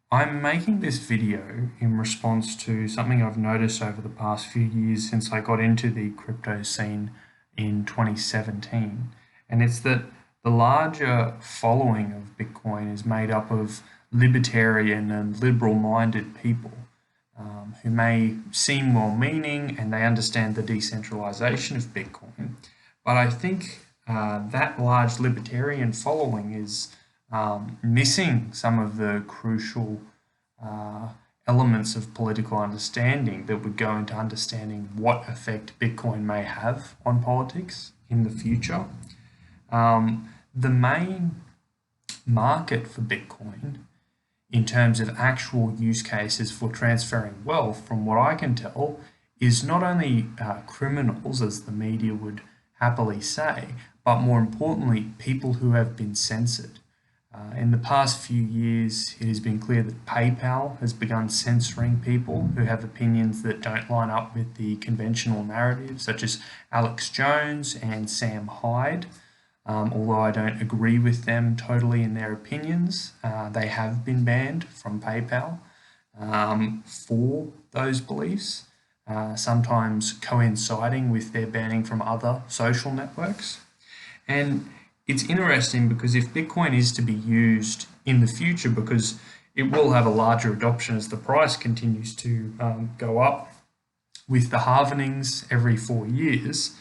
I'm making this video in response to something I've noticed over the past few years since I got into the crypto scene in 2017. And it's that the larger following of Bitcoin is made up of libertarian and liberal-minded people who may seem well-meaning and they understand the decentralization of Bitcoin. But I think that large libertarian following is missing some of the crucial elements of political understanding that would go into understanding what effect Bitcoin may have on politics in the future. The main market for Bitcoin in terms of actual use cases for transferring wealth, from what I can tell, is not only criminals, as the media would happily say, but more importantly, people who have been censored. In the past few years, it has been clear that PayPal has begun censoring people who have opinions that don't line up with the conventional narrative, such as Alex Jones and Sam Hyde. Although I don't agree with them totally in their opinions, they have been banned from PayPal for those beliefs, sometimes coinciding with their banning from other social networks. And it's interesting because if Bitcoin is to be used in the future, because it will have a larger adoption as the price continues to go up with the halvenings every 4 years,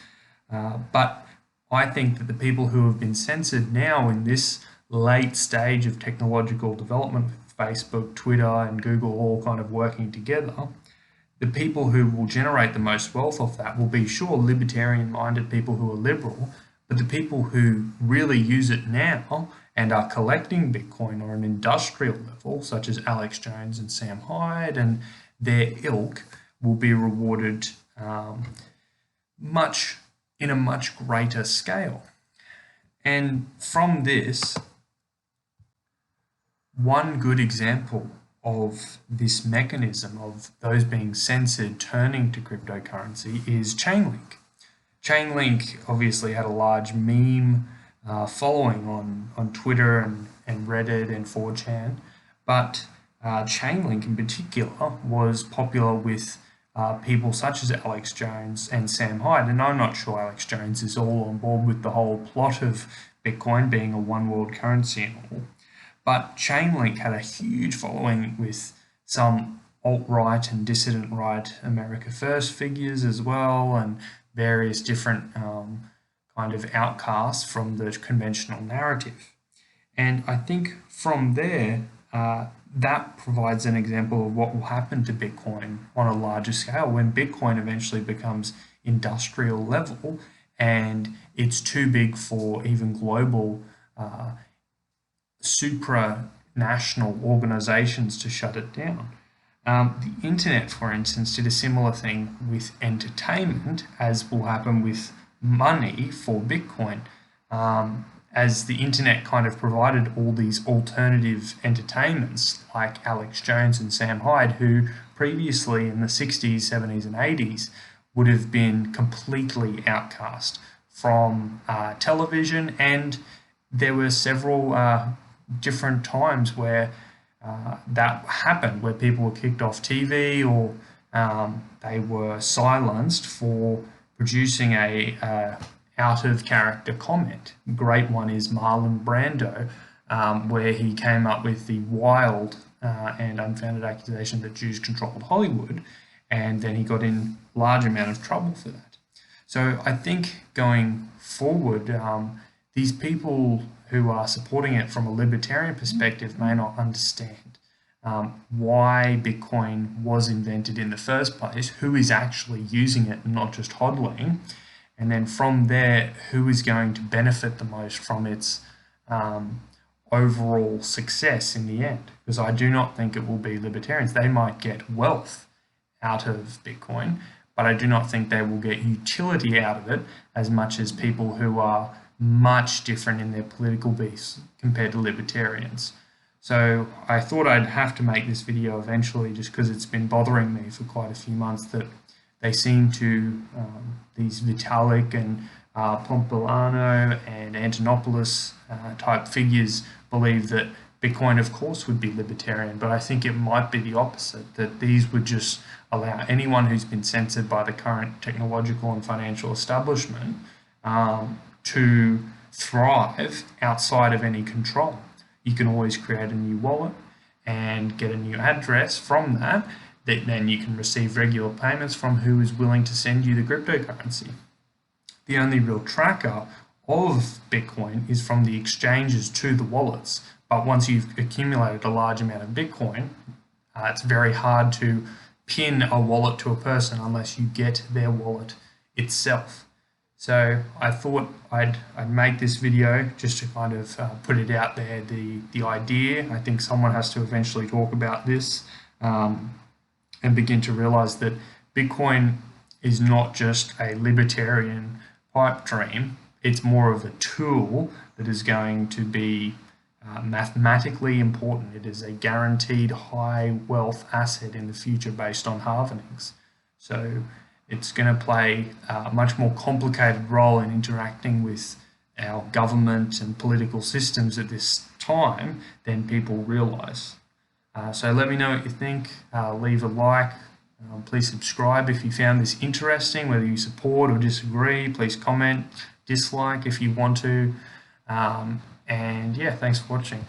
but I think that the people who have been censored now in this late stage of technological development with Facebook, Twitter, and Google all kind of working together, the people who will generate the most wealth off that will be, sure, libertarian-minded people who are liberal, but the people who really use it now and are collecting Bitcoin on an industrial level, such as Alex Jones and Sam Hyde and their ilk, will be rewarded in a much greater scale. And from this, one good example of this mechanism of those being censored turning to cryptocurrency is Chainlink. Chainlink obviously had a large meme following on Twitter and Reddit and 4chan, but Chainlink in particular was popular with people such as Alex Jones and Sam Hyde, and I'm not sure Alex Jones is all on board with the whole plot of Bitcoin being a one world currency and all, but Chainlink had a huge following with some alt-right and dissident right America First figures as well, and various different kind of outcasts from the conventional narrative. And I think from there, that provides an example of what will happen to Bitcoin on a larger scale when Bitcoin eventually becomes industrial level and it's too big for even global supranational organizations to shut it down. The internet, for instance, did a similar thing with entertainment, as will happen with money for Bitcoin. As the internet kind of provided all these alternative entertainments like Alex Jones and Sam Hyde, who previously in the 60s, 70s, and 80s would have been completely outcast from television, and there were several different times where that happened, where people were kicked off TV or they were silenced for producing a out-of-character comment. A great one is Marlon Brando, where he came up with the wild and unfounded accusation that Jews controlled Hollywood, and then he got in a large amount of trouble for that. So I think going forward, these people who are supporting it from a libertarian perspective may not understand why Bitcoin was invented in the first place, who is actually using it and not just hodling, and then from there, who is going to benefit the most from its overall success in the end. Because I do not think it will be libertarians. They might get wealth out of Bitcoin, but I do not think they will get utility out of it as much as people who are much different in their political beliefs compared to libertarians. So I thought I'd have to make this video eventually, just because it's been bothering me for quite a few months that they seem to, these Vitalik and Pompilano and Antonopoulos type figures believe that Bitcoin, of course, would be libertarian, but I think it might be the opposite, that these would just allow anyone who's been censored by the current technological and financial establishment to thrive outside of any control. You can always create a new wallet and get a new address from that then you can receive regular payments from who is willing to send you the cryptocurrency. The only real tracker of Bitcoin is from the exchanges to the wallets. But once you've accumulated a large amount of Bitcoin, it's very hard to pin a wallet to a person unless you get their wallet itself. So I thought I'd make this video just to kind of put it out there, the idea. I think someone has to eventually talk about this and begin to realize that Bitcoin is not just a libertarian pipe dream. It's more of a tool that is going to be mathematically important. It is a guaranteed high wealth asset in the future based on halvenings. So it's going to play a much more complicated role in interacting with our government and political systems at this time than people realize. So let me know what you think. Leave a like. Please subscribe if you found this interesting, whether you support or disagree. Please comment, dislike if you want to. And yeah, thanks for watching.